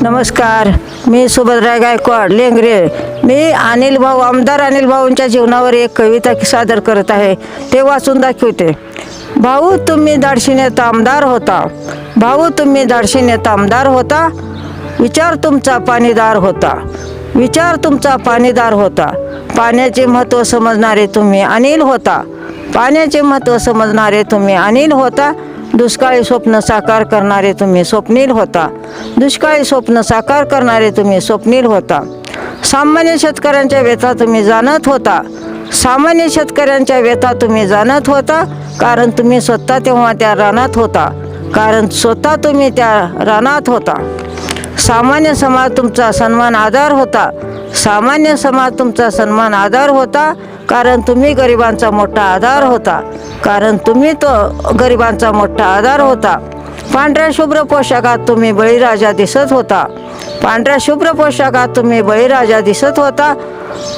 नमस्कार, मी सुभद्रा गायकवाड लेंगरे. मी आमदार अनिल भाऊंच्या जीवनावर एक कविता सादर करत आहे. ते वाचून दाखवते. भाऊ तुम्ही धाडशी नेता आमदार होता, भाऊ तुम्ही धाडशी नेता आमदार होता. विचार तुमचा पाणीदार होता, विचार तुमचा पाणीदार होता. पाण्याचे महत्त्व समजणारे तुम्ही अनिल होता, पाण्याचे महत्त्व समजणारे तुम्ही अनिल होता. दुष्काळी स्वप्न साकार करणारे तुम्ही स्वप्नील होता, दुष्काळी स्वप्न साकार करणारे तुम्ही स्वप्नील होता. सामान्य शेतकऱ्यांच्या व्यथा तुम्ही जाणत होता, सामान्य शेतकऱ्यांच्या व्यथा तुम्ही जाणत होता. कारण तुम्ही स्वतः तेव्हा त्या रानात होता, कारण स्वतः तुम्ही त्या रानात होता. सामान्य समाज तुमचा सन्मान आधार होता, सामान्य समाज तुमचा सन्मान आधार होता. कारण तुम्ही गरिबांचा मोठा आधार होता, कारण तुम्ही तो गरिबांचा मोठा आधार होता. पांढऱ्या शुभ्र पोशाखात तुम्ही बळीराजा दिसत होता, पांढऱ्या शुभ्र पोशाखात तुम्ही बळीराजा दिसत होता.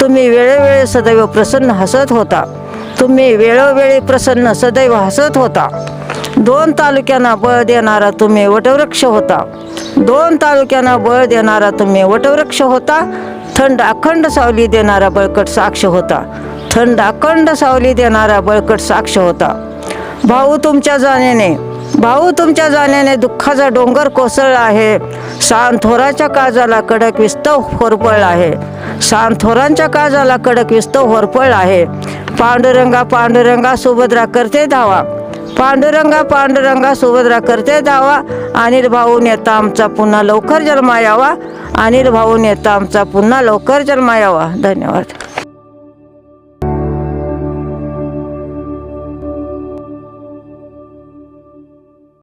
तुम्ही वेळोवेळी सदैव प्रसन्न हसत होता, तुम्ही वेळोवेळी प्रसन्न सदैव हसत होता. 2 तालुक्यांना बळ देणारा तुम्ही वटवृक्ष होता, 2 तालुक्यांना बळ देणारा तुम्ही वटवृक्ष होता. थंड अखंड सावली देणारा बळकट साक्ष होता, थंड अखंड सावली देणारा बळकट साक्ष होता. भाऊ तुमच्या जाण्याने, भाऊ तुमच्या जाण्याने दुःखाचा डोंगर कोसळला आहे. सांथोराच्या काळजाला कडक विस्तव होरपळला आहे, सांथोरांच्या काळजाला कडक विस्तव होरपळला आहे. पांडुरंगा पांडुरंगा सुभद्रा करते धावा, पांडुरंगा पांडुरंगा सुभद्रा करते धावा. अनिल भाऊ नेता आमचा पुन्हा लवकर जन्मा यावा, अनिल भाऊ नेता आमचा पुन्हा लवकर जन्मा यावा. धन्यवाद.